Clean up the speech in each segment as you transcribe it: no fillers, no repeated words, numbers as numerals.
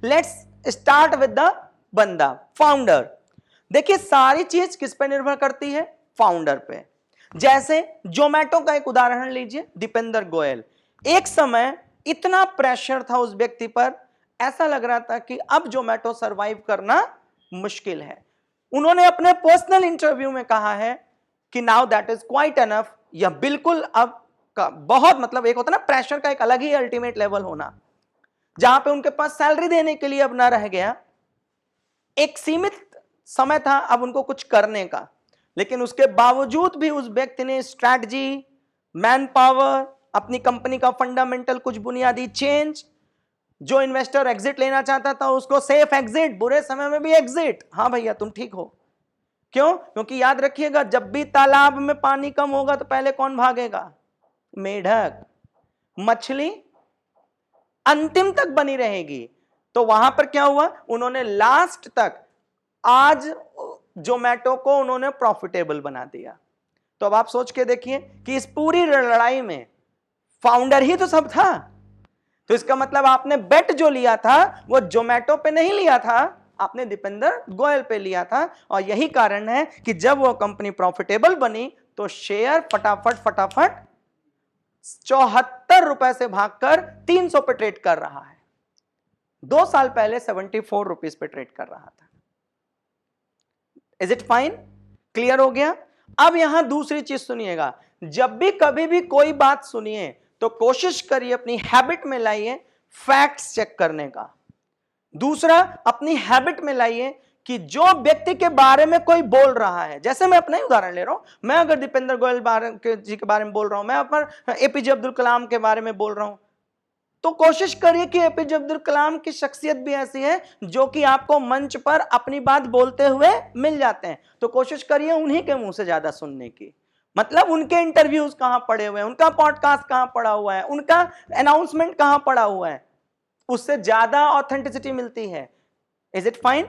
Let's start with the बंदा founder. देखिए सारी चीज किस पे निर्भर करती है? फाउंडर पे। जैसे जोमेटो का एक उदाहरण लीजिए, दीपेंद्र गोयल। एक समय इतना प्रेशर था उस व्यक्ति पर, ऐसा लग रहा था कि अब जोमेटो सरवाइव करना मुश्किल है। उन्होंने अपने पर्सनल इंटरव्यू में कहा है कि now that is quite enough, या बिल्कुल अब का बहुत, मतलब एक होता ना प्रेशर का एक अलग ही अल्टीमेट लेवल होना, जहां पे उनके पास सैलरी देने के लिए अब ना रह गया, एक सीमित समय था अब उनको कुछ करने का। लेकिन उसके बावजूद भी उस व्यक्ति ने स्ट्रैटेजी, मैन पावर, अपनी कंपनी का फंडामेंटल कुछ बुनियादी चेंज, जो इन्वेस्टर एग्जिट लेना चाहता था उसको सेफ एग्जिट, बुरे समय में भी एग्जिट। हाँ भैया तुम ठीक हो। क्यों? क्योंकि याद रखिएगा, जब भी तालाब में पानी कम होगा तो पहले कौन भागेगा? मेढक। मछली अंतिम तक बनी रहेगी। तो वहां पर क्या हुआ, उन्होंने लास्ट तक आज जोमेटो को उन्होंने प्रॉफिटेबल बना दिया। तो अब आप सोच के देखिए कि इस पूरी लड़ाई में फाउंडर ही तो सब था। तो इसका मतलब आपने बेट जो लिया था वो जोमेटो पे नहीं लिया था, आपने दीपेंद्र गोयल पे लिया था। और यही कारण है कि जब वो कंपनी प्रॉफिटेबल बनी तो शेयर फटाफट 74 रुपए से भागकर 300 पे ट्रेड कर रहा है। 2 साल पहले 74 रुपीज पे ट्रेड कर रहा था। Is it fine? क्लियर हो गया? अब यहां दूसरी चीज सुनिएगा, जब भी कभी भी कोई बात सुनिए तो कोशिश करिए अपनी हैबिट में लाइए फैक्ट्स चेक करने का। दूसरा, अपनी हैबिट में लाइए कि जो व्यक्ति के बारे में कोई बोल रहा है, जैसे मैं अपना ही उदाहरण ले रहा हूं, मैं अगर दीपेंद्र गोयल जी के बारे में बोल रहा हूं, मैं अपना एपीजे अब्दुल कलाम के बारे में बोल रहा हूं, तो कोशिश करिए कि एपीजे अब्दुल कलाम की शख्सियत भी ऐसी है जो कि आपको मंच पर अपनी बात बोलते हुए मिल जाते हैं। तो कोशिश करिए उन्हीं के मुंह से ज्यादा सुनने की। मतलब उनके इंटरव्यूज कहां पड़े हुए हैं, उनका पॉडकास्ट कहां पड़ा हुआ है, उनका अनाउंसमेंट कहां पड़ा हुआ है, उससे ज्यादा ऑथेंटिसिटी मिलती है। Is it fine?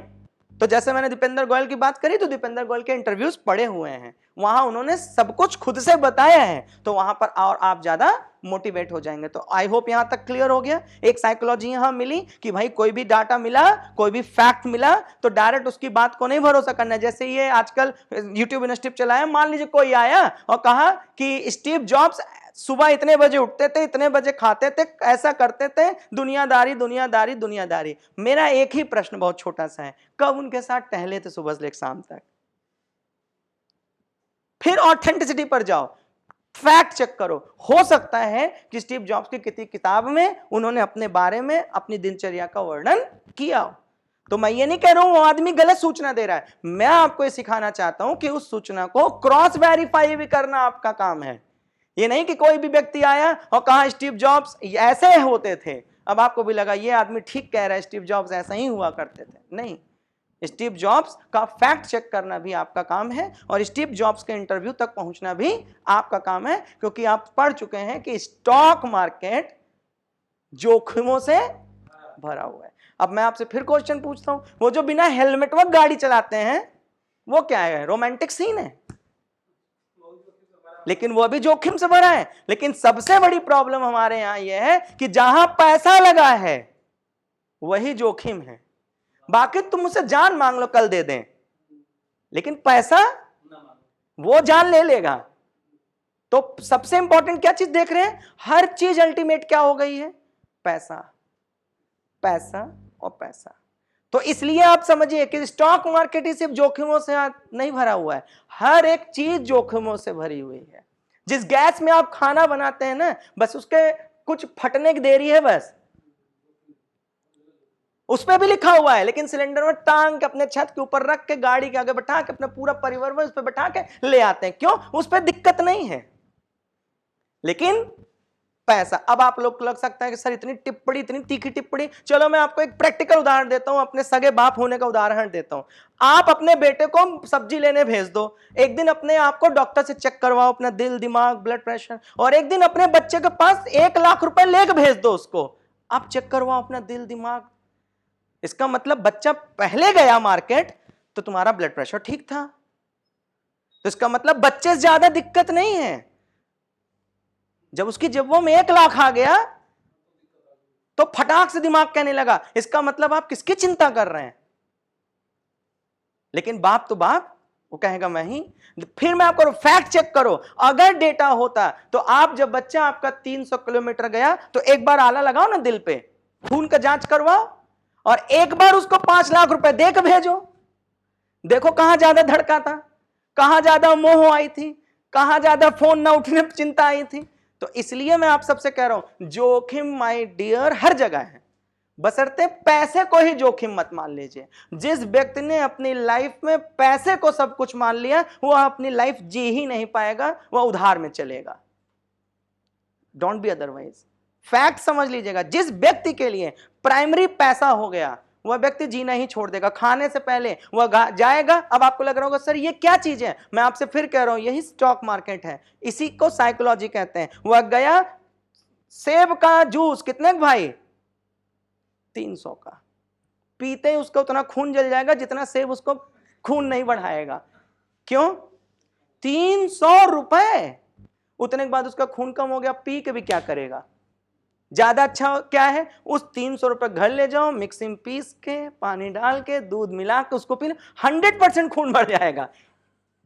तो जैसे मैंने दीपेंद्र गोयल की बात करी, तो दीपेंद्र गोयल के इंटरव्यूज पड़े हुए हैं, वहां उन्होंने सब कुछ खुद से बताया है, तो वहां पर और आप ज्यादा मोटिवेट हो जाएंगे। तो आई होप यहां तक क्लियर हो गया। एक साइकोलॉजी यहां मिली कि भाई कोई भी डाटा मिला, कोई भी फैक्ट मिला तो डायरेक्ट उसकी बात को नहीं भरोसा करना। जैसे ये आजकल यूट्यूब इंस्टीट्यूट चलाया, मान लीजिए कोई आया और कहा कि स्टीव जॉब्स सुबह इतने बजे उठते थे, इतने बजे खाते थे, ऐसा करते थे, दुनियादारी दुनियादारी दुनियादारी। मेरा एक ही प्रश्न बहुत छोटा सा है, कब उनके साथ टहले थे सुबह से लेकर शाम तक? फिर ऑथेंटिसिटी पर जाओ, फैक्ट चेक करो। हो सकता है कि स्टीव जॉब्स की किसी किताब में उन्होंने अपने बारे में अपनी दिनचर्या का वर्णन किया हो। तो मैं ये नहीं कह रहा हूं वो आदमी गलत सूचना दे रहा है, मैं आपको ये सिखाना चाहता हूं कि उस सूचना को क्रॉस वेरीफाई भी करना आपका काम है। ये नहीं कि कोई भी व्यक्ति आया और कहा स्टीव जॉब्स ऐसे होते थे, अब आपको भी लगा ये आदमी ठीक कह रहा है, स्टीव जॉब्स ऐसा ही हुआ करते थे। नहीं, स्टीव जॉब्स का फैक्ट चेक करना भी आपका काम है और स्टीव जॉब्स के इंटरव्यू तक पहुंचना भी आपका काम है, क्योंकि आप पढ़ चुके हैं कि स्टॉक मार्केट जोखिमों से भरा हुआ है। अब मैं आपसे फिर क्वेश्चन पूछता हूं, वो जो बिना हेलमेट वक्त गाड़ी चलाते हैं वो क्या है? रोमांटिक सीन है, लेकिन वो भी जोखिम से भरा है। लेकिन सबसे बड़ी प्रॉब्लम हमारे यहां यह है कि जहां पैसा लगा है वही जोखिम है। बाकी तुम मुझसे जान मांग लो, कल दे दें, लेकिन पैसा वो जान ले लेगा। तो सबसे इंपॉर्टेंट क्या चीज देख रहे हैं? हर चीज अल्टीमेट क्या हो गई है? पैसा, पैसा और पैसा। तो इसलिए आप समझिए कि स्टॉक मार्केट ही सिर्फ जोखिमों से नहीं भरा हुआ है, हर एक चीज जोखिमों से भरी हुई है। जिस गैस में आप खाना बनाते हैं ना, बस उसके कुछ फटने की देरी है, बस उस पर भी लिखा हुआ है, लेकिन सिलेंडर में टांग के अपने छत के ऊपर रख के गाड़ी के आगे बैठा के अपना पूरा परिवार उस पर बैठा के ले आते हैं। क्यों? उस पर दिक्कत नहीं है, लेकिन पैसा। अब आप लोग को लग सकता है कि सर इतनी टिप्पणी, इतनी तीखी टिप्पणी। चलो मैं आपको एक प्रैक्टिकल उदाहरण देता हूं, अपने सगे बाप होने का उदाहरण देता हूं। आप अपने बेटे को सब्जी लेने भेज दो, एक दिन अपने आप को डॉक्टर से चेक करवाओ, अपना दिल, दिमाग, ब्लड प्रेशर, और एक दिन अपने बच्चे के पास 1 लाख रुपए लेकर भेज दो उसको, आप चेक करवाओ अपना दिल, दिमाग। इसका मतलब बच्चा पहले गया मार्केट तो तुम्हारा ब्लड प्रेशर ठीक था, तो इसका मतलब बच्चे से ज्यादा दिक्कत नहीं है। जब उसकी जेबों में 1 लाख आ गया तो फटाक से दिमाग कहने लगा, इसका मतलब आप किसकी चिंता कर रहे हैं? लेकिन बाप तो बाप, वो कहेगा मैं ही। फिर मैं आपको फैक्ट चेक करो, अगर डेटा होता तो आप जब बच्चा आपका 300 किलोमीटर गया तो एक बार आला लगाओ ना दिल पे, खून का जांच करवाओ और एक बार उसको 5 लाख रुपए देकर भेजो। देखो कहां ज्यादा धड़का था, कहां ज्यादा मोह आई थी, कहां ज्यादा फोन ना उठने पर चिंता आई थी। तो इसलिए मैं आप सबसे कह रहा हूं, जोखिम माय डियर हर जगह है, बशर्ते पैसे को ही जोखिम मत मान लीजिए। जिस व्यक्ति ने अपनी लाइफ में पैसे को सब कुछ मान लिया, वह अपनी लाइफ जी ही नहीं पाएगा, वह उधार में चलेगा। Don't be otherwise. फैक्ट समझ लीजिएगा, जिस व्यक्ति के लिए प्राइमरी पैसा हो गया, वह व्यक्ति जीना ही छोड़ देगा। खाने से पहले वह जाएगा। अब आपको लग रहा होगा सर ये क्या चीज है, मैं आपसे फिर कह रहा हूं, यही स्टॉक मार्केट है, इसी को साइकोलॉजी कहते हैं। वह गया, सेब का जूस कितने का भाई? 300 का। पीते ही उसका उतना खून जल जाएगा जितना सेब उसको खून नहीं बढ़ाएगा। क्यों? 300 रुपए। उतने के बाद उसका खून कम हो गया, पी के भी क्या करेगा? ज्यादा अच्छा क्या है, उस 300 रुपए घर ले जाओ, मिक्सिंग पीस के, पानी डाल के, दूध मिला के उसको पी, 100% खून बढ़ जाएगा।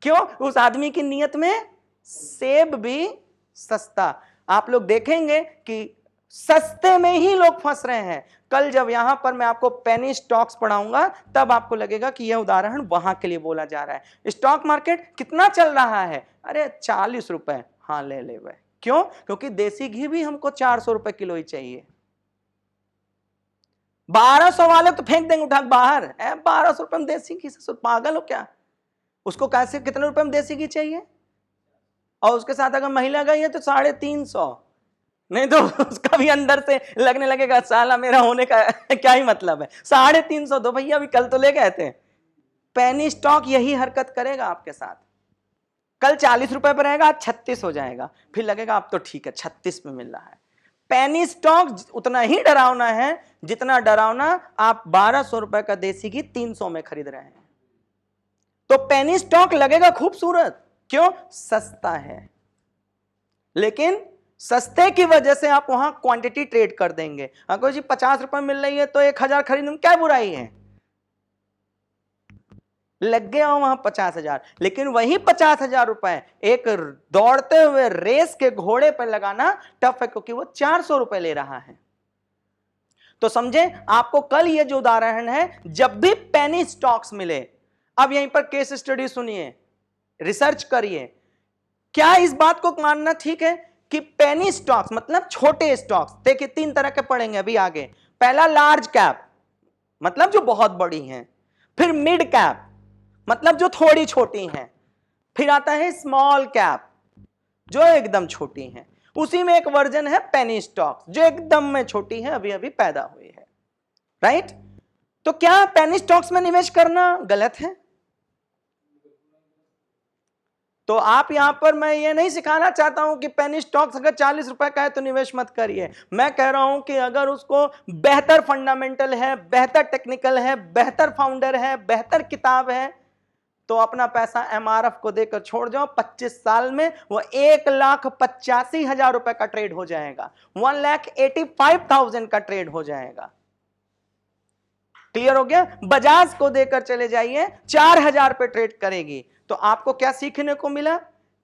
क्यों? उस आदमी की नीयत में सेब भी सस्ता। आप लोग देखेंगे कि सस्ते में ही लोग फंस रहे हैं। कल जब यहां पर मैं आपको पेनी स्टॉक्स पढ़ाऊंगा तब आपको लगेगा कि यह उदाहरण वहां के लिए बोला जा रहा है। स्टॉक मार्केट कितना चल रहा है? अरे 40 रुपए। हाँ ले ले भाई। क्यों? क्योंकि देसी घी भी हमको 400 रुपए किलो ही चाहिए। 1200 वाले तो फेंक देंगे उठा बाहर। 1200 रुपए में देसी घी से पागल हो क्या? उसको कैसे, कितने रुपए में देसी घी चाहिए? और उसके साथ अगर महिला गई है तो 350। नहीं तो उसका भी अंदर से लगने लगेगा साला मेरा होने का क्या ही मतलब है। 350 दो भैया, अभी कल तो ले गए थे। पेनी स्टॉक यही हरकत करेगा आपके साथ। कल 40 रुपए पर रहेगा, आज 36 हो जाएगा, फिर लगेगा आप तो ठीक है 36 में मिल रहा है। पेनी स्टॉक उतना ही डरावना है जितना डरावना आप 1200 रुपए का देसी घी 300 में खरीद रहे हैं। तो पेनी स्टॉक लगेगा खूबसूरत, क्यों? सस्ता है। लेकिन सस्ते की वजह से आप वहां क्वांटिटी ट्रेड कर देंगे। अगर जी 50 रुपए मिल रही है तो 1000 खरीदने में क्या बुराई है? लग गया वहां 50,000। लेकिन वही 50,000 रुपए एक दौड़ते हुए रेस के घोड़े पर लगाना टफ है, क्योंकि वो 400 रुपए ले रहा है। तो समझे आपको कल ये जो उदाहरण है, जब भी पेनी स्टॉक्स मिले, अब यहीं पर केस स्टडी सुनिए, रिसर्च करिए। क्या इस बात को मानना ठीक है कि पेनी स्टॉक्स मतलब छोटे स्टॉक्स? देखिए 3 तरह के पढ़ेंगे अभी आगे। पहला लार्ज कैप, मतलब जो बहुत बड़ी हैं। फिर मिड कैप, मतलब जो थोड़ी छोटी हैं। फिर आता है स्मॉल कैप, जो एकदम छोटी हैं। उसी में एक वर्जन है पेनी स्टॉक्स, जो एकदम में छोटी है, अभी अभी पैदा हुई है। राइट? तो क्या पेनी स्टॉक्स में निवेश करना गलत है? तो आप यहां पर, मैं ये नहीं सिखाना चाहता हूं कि पेनी स्टॉक्स अगर 40 रुपए का है तो निवेश मत करिए। मैं कह रहा हूं कि अगर उसको बेहतर फंडामेंटल है, बेहतर टेक्निकल है, बेहतर फाउंडर है, बेहतर किताब है, तो अपना पैसा एमआरएफ को देकर छोड़ जाओ। 25 साल में वो 1,85,000 रुपए का ट्रेड हो जाएगा, 1,85,000 का ट्रेड हो जाएगा। क्लियर हो गया? बजाज को देकर चले जाइए, 4,000 पे ट्रेड करेगी। तो आपको क्या सीखने को मिला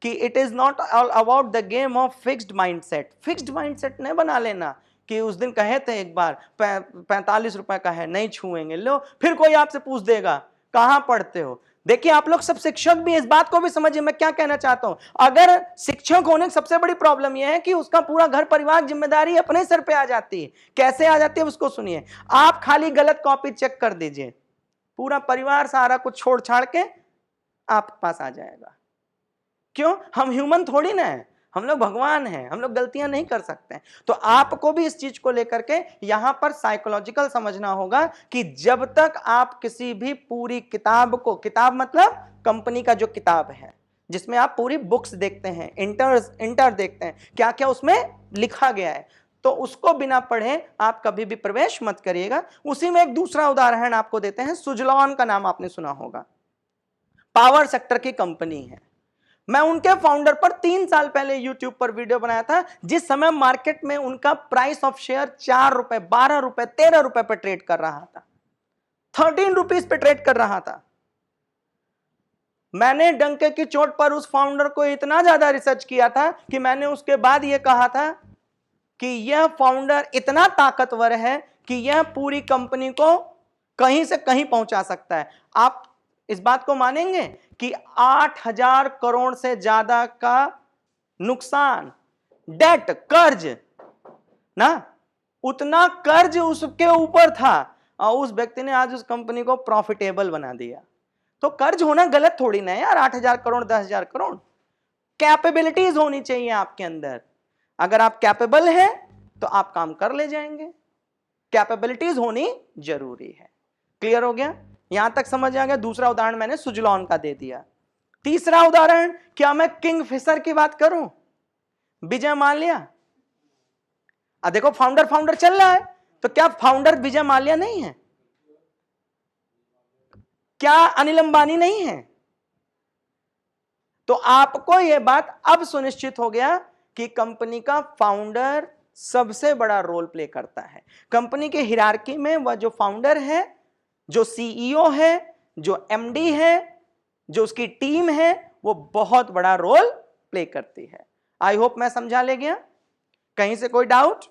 कि it is not all about the game of fixed mindset. Fixed mindset नहीं बना लेना कि उस दिन कहे थे एक बार 45 रुपए का है नहीं छुएंगे, लो फिर कोई आपसे पूछ देगा कहां पढ़ते हो। देखिए आप लोग सब शिक्षक भी, इस बात को भी समझिए मैं क्या कहना चाहता हूं। अगर शिक्षक होने की सबसे बड़ी प्रॉब्लम यह है कि उसका पूरा घर परिवार जिम्मेदारी अपने सर पे आ जाती है। कैसे आ जाती है उसको सुनिए। आप खाली गलत कॉपी चेक कर दीजिए, पूरा परिवार सारा कुछ छोड़ छाड़ के आपके पास आ जाएगा। क्यों? हम ह्यूमन थोड़ी ना है, हम लोग भगवान हैं, हम लोग गलतियां नहीं कर सकते। तो आपको भी इस चीज को लेकर के यहां पर साइकोलॉजिकल समझना होगा कि जब तक आप किसी भी पूरी किताब को, किताब मतलब कंपनी का जो किताब है जिसमें आप पूरी बुक्स देखते हैं, इंटर देखते हैं, क्या क्या उसमें लिखा गया है, तो उसको बिना पढ़े आप कभी भी प्रवेश मत करिएगा। उसी में एक दूसरा उदाहरण आपको देते हैं। सुजलॉन का नाम आपने सुना होगा, पावर सेक्टर की कंपनी है। मैं उनके फाउंडर पर 3 साल पहले यूट्यूब पर वीडियो बनाया था, जिस समय मार्केट में उनका प्राइस ऑफ शेयर 4 रुपए, 12 रुपए, 13 रुपए पर ट्रेड कर रहा था, 13 रुपीज पे ट्रेड कर रहा था। मैंने डंके की चोट पर उस फाउंडर को इतना ज्यादा रिसर्च किया था कि मैंने उसके बाद यह कहा था कि यह फाउंडर इतना ताकतवर है कि यह पूरी कंपनी को कहीं से कहीं पहुंचा सकता है। आप इस बात को मानेंगे कि 8,000 करोड़ से ज्यादा का नुकसान, डेट, कर्ज ना, उतना कर्ज उसके ऊपर था और उस व्यक्ति ने आज उस कंपनी को प्रॉफिटेबल बना दिया। तो कर्ज होना गलत थोड़ी ना है यार, 8,000 करोड़, 10,000 करोड़। कैपेबिलिटीज होनी चाहिए आपके अंदर। अगर आप कैपेबल हैं तो आप काम कर ले जाएंगे। कैपेबिलिटीज होनी जरूरी है। क्लियर हो गया? यहां तक समझ आ गया? दूसरा उदाहरण मैंने सुजलॉन का दे दिया। तीसरा उदाहरण, क्या मैं किंगफिशर की बात करूं? विजय माल्या। देखो फाउंडर चल रहा है, तो क्या फाउंडर विजय माल्या नहीं है? क्या अनिल अंबानी नहीं है? तो आपको यह बात अब सुनिश्चित हो गया कि कंपनी का फाउंडर सबसे बड़ा रोल प्ले करता है। कंपनी के हिरार्की में वह जो फाउंडर है, जो सीईओ है, जो एमडी है, जो उसकी टीम है, वो बहुत बड़ा रोल प्ले करती है। आई होप मैं समझा ले गया। कहीं से कोई डाउट?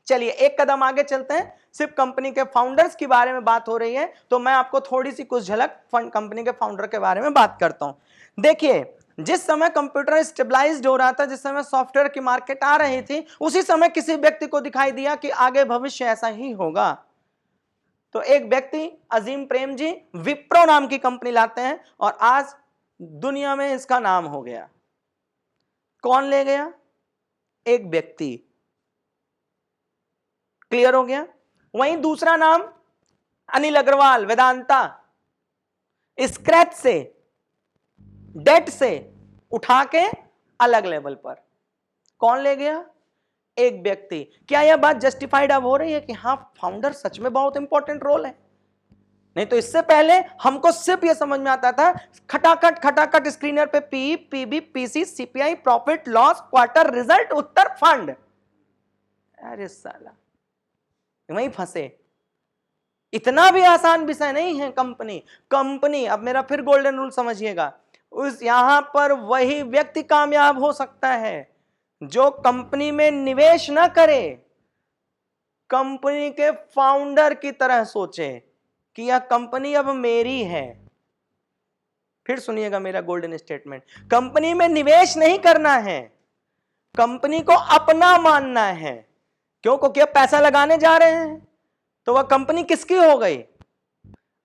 चलिए एक कदम आगे चलते हैं। सिर्फ कंपनी के फाउंडर्स के बारे में बात हो रही है, तो मैं आपको थोड़ी सी कुछ झलक कंपनी के फाउंडर के बारे में बात करता हूं। देखिए, जिस समय कंप्यूटर स्टेबलाइज्ड हो रहा था, जिस समय सॉफ्टवेयर की मार्केट आ रही थी, उसी समय किसी व्यक्ति को दिखाई दिया कि आगे भविष्य ऐसा ही होगा। तो एक व्यक्ति अजीम प्रेम जी विप्रो नाम की कंपनी लाते हैं और आज दुनिया में इसका नाम हो गया। कौन ले गया? एक व्यक्ति। क्लियर हो गया? वहीं दूसरा नाम अनिल अग्रवाल, वेदांता, स्क्रैच से, डेट से उठा के अलग लेवल पर। कौन ले गया? एक व्यक्ति। क्या यह बात जस्टिफाइड अब हो रही है कि हां फाउंडर सच में बहुत इंपॉर्टेंट रोल है? नहीं तो इससे पहले हमको सिर्फ यह समझ में आता था खटाखट खटाखट स्क्रीनर पे P, PB, PC, CPI, profit loss, quarter result, उत्तर फंड। अरे साला, वहीं फंसे। इतना भी आसान विषय नहीं है कंपनी। अब मेरा फिर गोल्डन रूल समझिएगा, उस यहां पर वही व्यक्ति कामयाब हो सकता है जो कंपनी में निवेश ना करे, कंपनी के फाउंडर की तरह सोचे कि यह कंपनी अब मेरी है। फिर सुनिएगा मेरा गोल्डन स्टेटमेंट, कंपनी में निवेश नहीं करना है, कंपनी को अपना मानना है। क्यों? क्योंकि अब पैसा लगाने जा रहे हैं, तो वह कंपनी किसकी हो गई?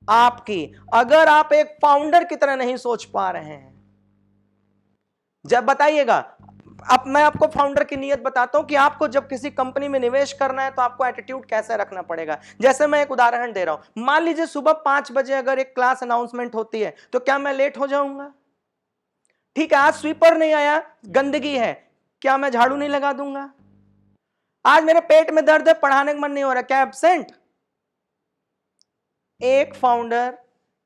आपकी। अगर आप एक फाउंडर की तरह नहीं सोच पा रहे हैं, जब बताइएगा, अब मैं आपको फाउंडर की नीयत बताता हूं कि आपको जब किसी कंपनी में निवेश करना है तो आपको एटीट्यूड कैसे रखना पड़ेगा। जैसे मैं एक उदाहरण दे रहा हूं, मान लीजिए सुबह 5 बजे अगर एक क्लास अनाउंसमेंट होती है, तो क्या मैं लेट हो जाऊंगा? ठीक है, आज स्वीपर नहीं आया, गंदगी है, क्या मैं झाड़ू नहीं लगा दूंगा? आज मेरे पेट में दर्द है, पढ़ाने का मन नहीं हो रहा, क्या एब्सेंट? एक फाउंडर,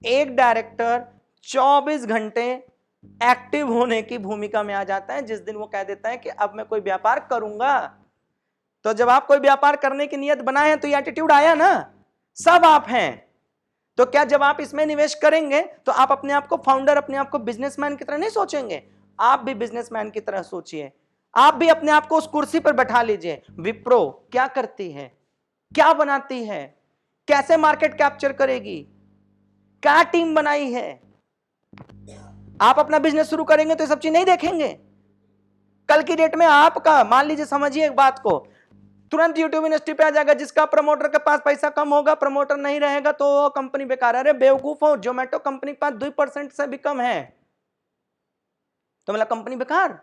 एक डायरेक्टर 24 घंटे एक्टिव होने की भूमिका में आ जाता है। जिस दिन वो कह देता है कि अब मैं कोई व्यापार करूंगा, तो जब आप कोई व्यापार करने की नियत बनाए हैं तो ये एटीट्यूड आया ना, सब आप हैं। तो क्या जब आप इसमें निवेश करेंगे तो आप अपने आप को फाउंडर, अपने आप को बिजनेसमैन की तरह नहीं सोचेंगे? आप भी बिजनेसमैन की तरह सोचिए, आप भी अपने आप को उस कुर्सी पर बैठा लीजिए। विप्रो क्या करती है, क्या बनाती है, कैसे मार्केट कैप्चर करेगी, क्या टीम बनाई है। आप अपना बिजनेस शुरू करेंगे तो ये सब चीज नहीं देखेंगे। कल की डेट में आपका, मान लीजिए, समझिए एक बात को, तुरंत यूट्यूब यूनिवर्सिटी पे आ जाएगा, जिसका प्रमोटर के पास पैसा कम होगा, प्रमोटर नहीं रहेगा तो कंपनी बेकार है। अरे बेवकूफ हो, जोमेटो कंपनी के पास 2% से भी कम है, तो मतलब कंपनी बेकार।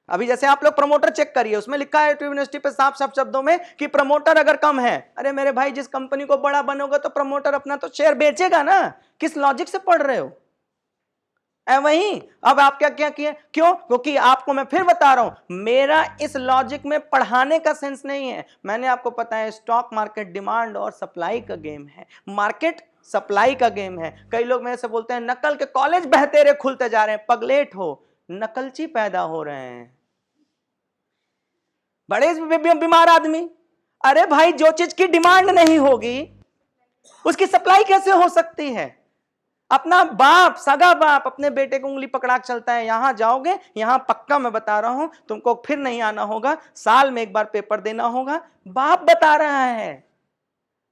अभी जैसे आप लोग प्रमोटर चेक करिए, उसमें लिखा है यूनिवर्सिटी पे साफ साफ शब्दों में कि प्रमोटर अगर कम है। अरे मेरे भाई, जिस कंपनी को बड़ा बनोगे तो प्रमोटर अपना तो शेयर बेचेगा ना। किस लॉजिक से पढ़ रहे हो? वही अब आप क्या क्या किए? क्यों? क्योंकि आपको मैं फिर बता रहा हूं, मेरा इस लॉजिक में पढ़ाने का सेंस नहीं है। मैंने आपको पता है स्टॉक मार्केट डिमांड और सप्लाई का गेम है। मार्केट सप्लाई का गेम है। कई लोग मेरे से बोलते हैं नकल के कॉलेज बहते रहे खुलते जा रहे हैं। पगलेट हो, नकलची पैदा हो रहे हैं, बड़े बीमार आदमी। अरे भाई, जो चीज की डिमांड नहीं होगी उसकी सप्लाई कैसे हो सकती है? अपना बाप, सगा बाप अपने बेटे को उंगली पकड़ा चलता है, यहां जाओगे, यहां पक्का मैं बता रहा हूं तुमको फिर नहीं आना होगा, साल में एक बार पेपर देना होगा। बाप बता रहा है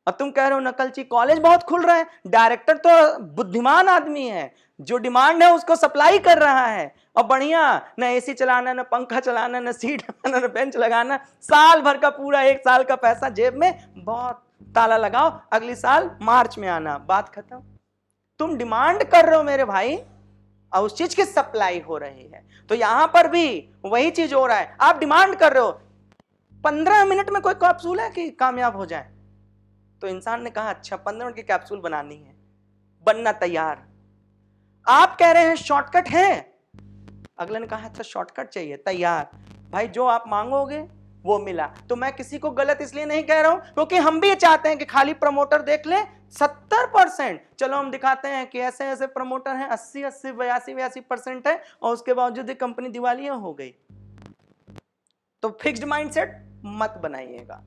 और तुम कह रहे हो नकलची। कॉलेज बहुत खुल रहा है, डायरेक्टर तो बुद्धिमान आदमी है, जो डिमांड है उसको सप्लाई कर रहा है। और बढ़िया, न एसी चलाना, न पंखा चलाना, न सीट लगाना, न बेंच लगाना, साल भर का पूरा 1 साल का पैसा जेब में, बहुत ताला लगाओ, अगली साल मार्च में आना, बात खत्म। तुम डिमांड कर रहे हो मेरे भाई और उस चीज की सप्लाई हो रही है। तो यहां पर भी वही चीज हो रहा है। आप डिमांड कर रहे हो 15 मिनट में कोई कैप्सूल है कि कामयाब हो जाए, तो इंसान ने कहा अच्छा 15 मिनट की कैप्सूल बनानी है, बनना तैयार। आप कह रहे हैं शॉर्टकट है, अगले ने कहा अच्छा शॉर्टकट चाहिए, तैयार। भाई जो आप मांगोगे वो मिला। तो मैं किसी को गलत इसलिए नहीं कह रहा हूं क्योंकि हम भी चाहते हैं कि खाली प्रमोटर देख ले 70%, चलो हम दिखाते हैं कि ऐसे ऐसे प्रमोटर हैं 80 82 82% है और उसके बावजूद कंपनी दिवालिया हो गई। तो फिक्स्ड माइंडसेट मत बनाइएगा,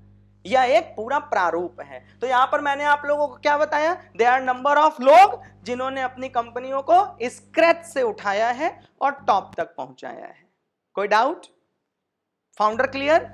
यह एक पूरा प्रारूप है। तो यहां पर मैंने आप लोगों को क्या बताया, दे आर नंबर ऑफ लोग जिन्होंने अपनी कंपनियों को स्क्रैच से उठाया है और टॉप तक पहुंचाया है। कोई डाउट? Founder clear?